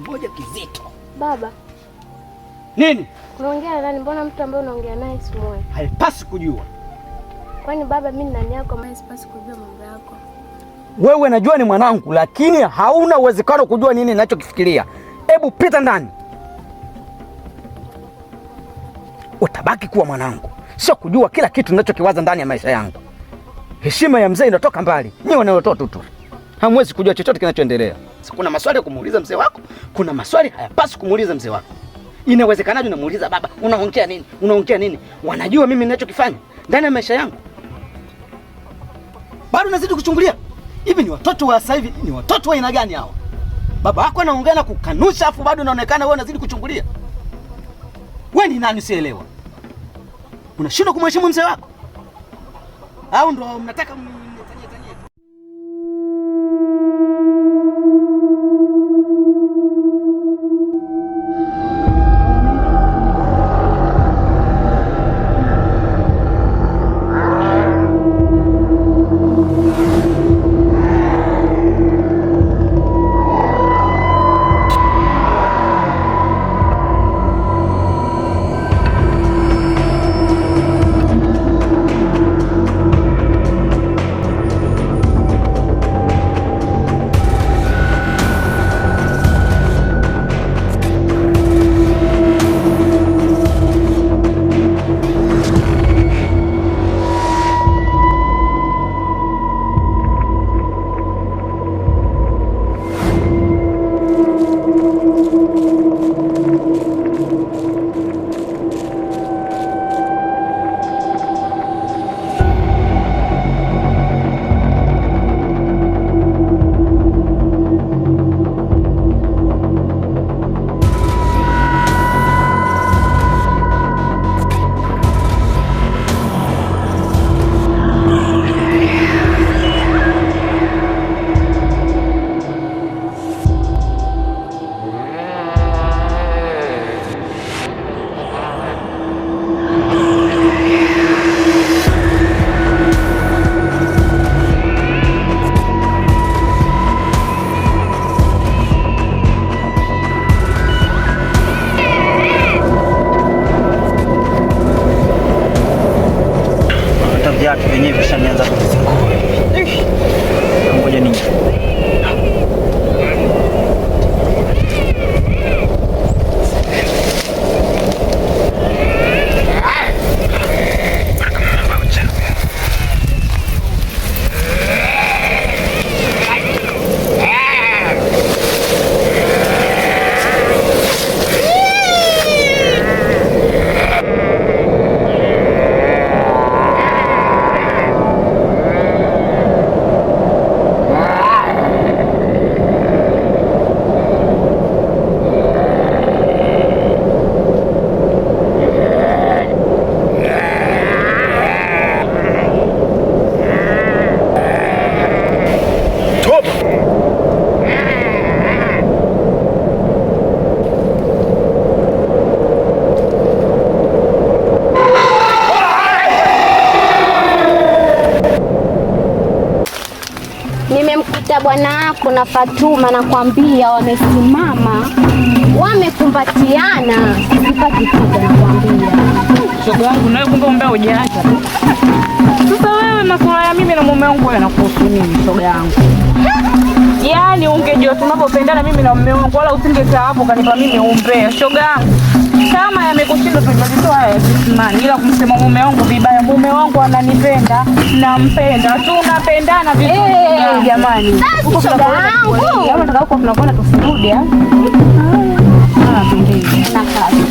kimoja kizito. Baba. Nini? Unaongea na nani? Mbona mtu ambaye unaongea naye simuoni? Haipasi kujua. Kwani baba mimi nani yako ambaye sipasi kujua mambo yako? Wewe najua ni mwanangu, lakini hauna uwezekano kujua nini ninachokifikiria. Hebu pita ndani. Utabaki kuwa mwanangu, sio kujua kila kitu ninachokiwaza ndani ya maisha yangu. Heshima ya mzee inatoka mbali. Nyinyi wana watoto tu, hamwezi kujua chochote kinachoendelea. Kuna maswali ya kumuuliza mzee wako, kuna maswali hayapaswi kumuuliza mzee wako. Inawezekanaje unamuuliza baba, unaongea nini? Unaongea nini? Wanajua mimi ninachokifanya ndani ya maisha yangu. Bado unazidi kuchungulia. Hivi ni watoto wa sasa hivi, ni watoto wa aina gani hao? Baba yako anaongea na kukanusha, afu bado unaonekana wewe unazidi kuchungulia. Wewe ni nani sielewa? Unashindwa kumheshimu mzee wako? Au ndo mnataka mnitanie tanie? Viatu vyenyewe vishaanza kuzingua. Ngoja nini? Nimemkuta bwana wako na Fatuma, nakwambia wamesimama wamekumbatiana, sipati kuja nakwambia. Shoga wangu nawe kumbe umbea hujaacha. Sasa wewe masuala ya mimi na mume wangu yanakuhusu nini shoga yangu? Yaani ungejua tunapopendana mimi na mume wangu wala usingekaa hapo kanipa mimi umbea shoga yangu. Kama yamekushinda tunajitoa haya kisimani, ila kumsema mume wangu vibaya. Mume wangu ananipenda, nampenda, tunapendana vizuri jamani. Shoga yangu kama nataka huko tunakwenda tusirudi pendezi na kazi.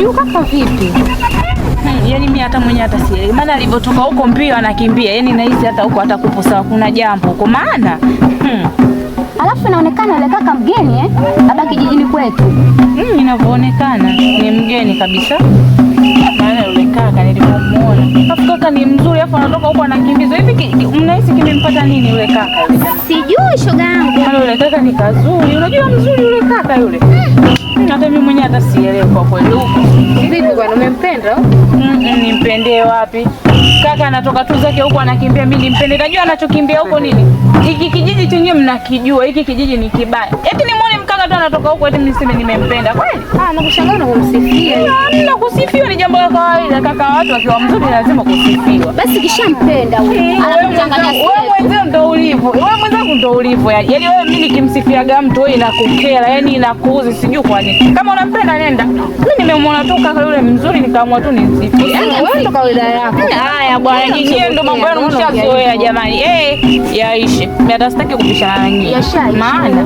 Yu kaka vipi? Yaani mimi hata mwenyewe hata sielewi. Maana alivyotoka huko mbio anakimbia. Yaani nahisi hata huko atakupo sawa kuna jambo huko maana. Alafu inaonekana yule kaka mgeni hapa kijijini kwetu. Inavyoonekana ni mgeni kabisa. Maana yule kaka nilipomuona. Alafu kaka ni mzuri afu anatoka huko anakimbizwa. Hivi mnahisi kimempata nini yule kaka yule? Sijui shoga yangu. Maana yule kaka ni kazuri. Unajua mzuri yule kaka yule. Hata mimi mwenyewe hata sielewi kwa kweli huko. Vipi bwana umempenda? Nimpendee wapi? Kaka anatoka tu zake huko anakimbia mimi nimpende. Najua anachokimbia huko nini? Hiki kijiji chenyewe mnakijua, hiki kijiji ni kibaya. Eti nimuone mkaka tu anatoka huko eti niseme nimempenda. Kweli? Nakushangaa na kumsifia. Hamna kusifiwa ni jambo la kawaida. Kaka watu wakiwa mzuri lazima kusifiwa. Basi kishampenda huyo. Anakuchanganya sisi. Wewe mwenyewe ndio ulivyo. Wewe mwenzangu ndio ulivyo yani. Yaani wewe mimi nikimsifiaga mtu wewe inakukera, yani inakuuzi sijui kwa nini. Kama unampenda nenda. Mimi nimemwona tu kaka yule mzuri nikaamua tu nimsifie. Wewe ndo kawaida yako. Haya bwana, nyinyi ndio mambo yenu mshazoea jamani. Yaishe. Mimi hata sitaki kubishana na nyinyi. Maana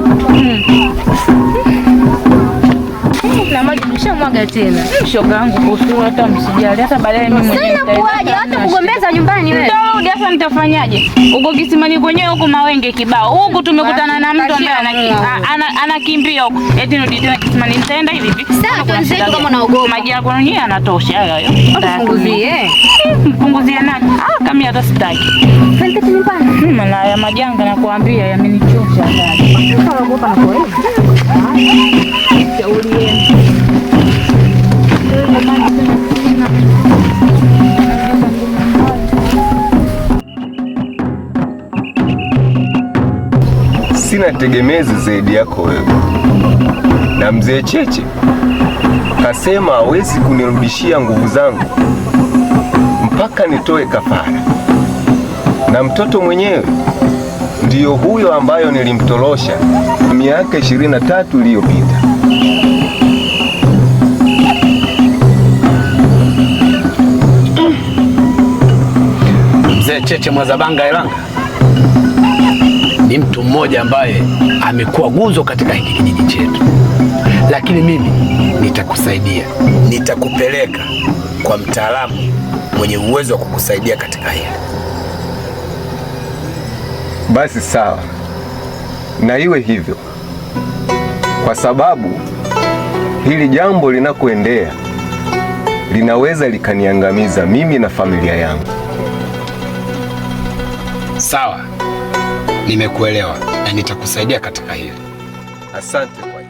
na maji mshamwaga tena. Shoga yangu kuhusu hata msijali hata baadaye mimi mwenyewe nitakuaje hata kugombeza nyumbani wewe. Ndio sasa nitafanyaje? Uko kisimani kwenyewe huko mawenge kibao. Huku tumekutana na mtu ambaye anakimbia huko. Eti ndio tena kisimani nitaenda hivi hivi. Sasa tuanze kama unaogopa. Maji yako yenyewe yanatosha hayo. Mpunguzie. Mpunguzie nani? Kama hata sitaki. Twende nyumbani. Maana ya majanga nakuambia yamenichosha ndani. Unaogopa na kwa hiyo. Shauri yenu. Sina tegemezi zaidi yako wewe. Na mzee Cheche kasema hawezi kunirudishia nguvu zangu mpaka nitoe kafara, na mtoto mwenyewe ndiyo huyo ambayo nilimtorosha miaka 23 iliyopita. Mzee Cheche Mwazabanga Ilanga ni mtu mmoja ambaye amekuwa guzo katika hiki kijiji chetu, lakini mimi nitakusaidia, nitakupeleka kwa mtaalamu mwenye uwezo wa kukusaidia katika hili. Basi sawa, na iwe hivyo, kwa sababu hili jambo linakoendea linaweza likaniangamiza mimi na familia yangu. Sawa, nimekuelewa na nitakusaidia katika hili. Asante kwa hilo.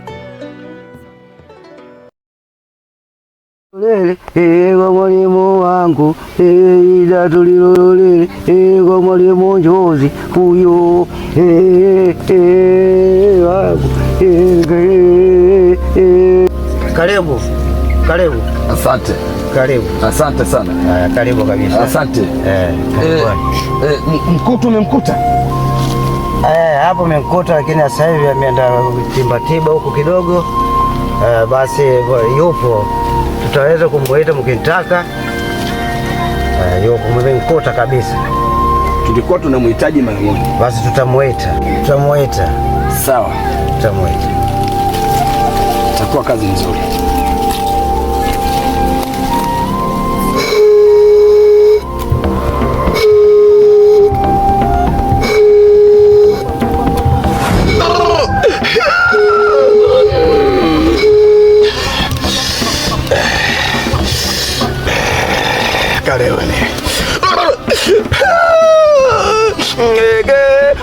Ego mwalimu wangu, ida tulilolele, ego mwalimu njozi huyo, wangu, karibu, karibu. Asante. Karibu. Asante sana. Karibu kabisa. Asante. Mkutu umemkuta? Hapo umemkuta, lakini sasa hivi ameenda tiba huko kidogo. Basi yupo, tutaweza kumwita mkitaka. Yupo, mmemkuta kabisa. Tulikuwa tunamhitaji mara moja. Basi tutamwita. Sawa. Tutamwita. Itakuwa kazi nzuri.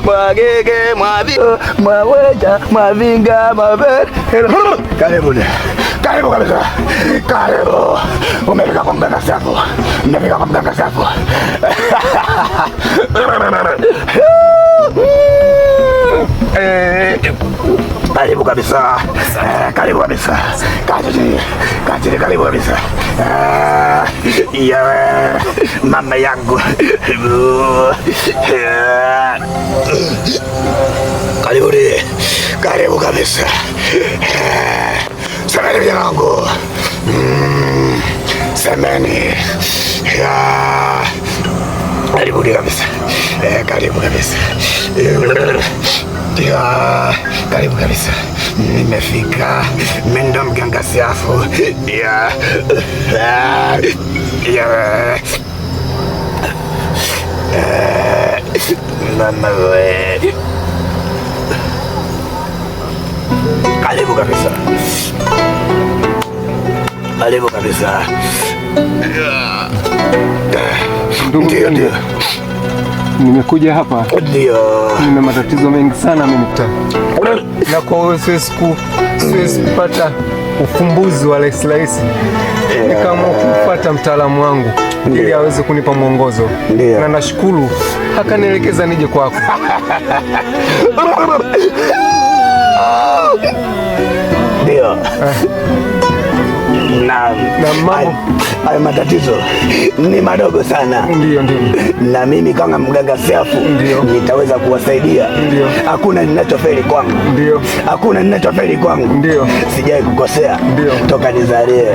Mwagege, mwaweja, mwavinga, karibu kabisa. Karibu. Umefika kwa mganga safu. Karibu kabisa. Karibu kabisa. Kati, karibu kabisa. Ya mama yangu. Karibu kabisa. Semeni vijana wangu. Semeni. Karibu kabisa. Karibu kabisa. Karibu kabisa. nimefika. Mimi ndo mganga Siafu. Mama we. Karibu kabisa. Karibu kabisa. Ndugu, nimekuja hapa. Ndio. Nina matatizo mengi sana amenikuta. Na kwa hiyo siwezi kupata ufumbuzi wa rahisi. Nikaamua kufuata mtaalamu wangu ili aweze kunipa mwongozo. Na nashukuru akanielekeza nije kwako. Ndio. Na mambo hayo matatizo ni madogo sana. Ndio. Na mimi kama mganga Siafu nitaweza kuwasaidia. Hakuna ninachofeli kwangu. Hakuna ninachofeli kwangu. Sijai kukosea toka nizalie.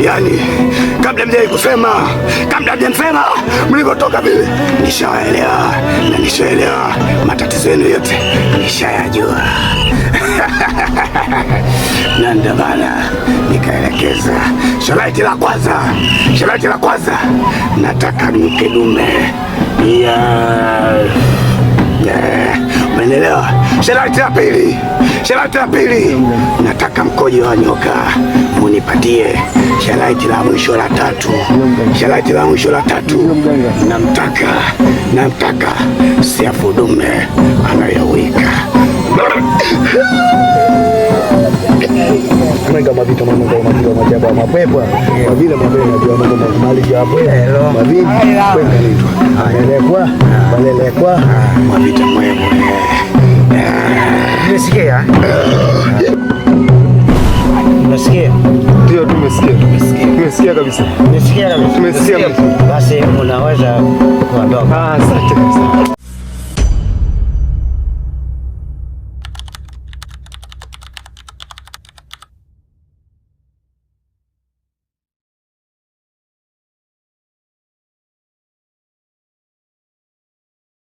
Yani kabla mjamsema mlivyotoka vile nishaelewa, na nishaelewa matatizo yenu yote nishayajua. Na ndio maana nikaelekeza sharti la kwanza nataka mke dume. Umeelewa? Sharti la pili nataka mkojo wa nyoka munipatie. Sharti la mwisho la tatu namtaka Siafu dume anayowika. Kama vitu majabu mapepo vile malelekwa mavita mwemo. Umesikia? Umesikia? Ndio, tumesikia kabisa. Tumesikia kabisa. Basi unaweza kuondoka. Asante.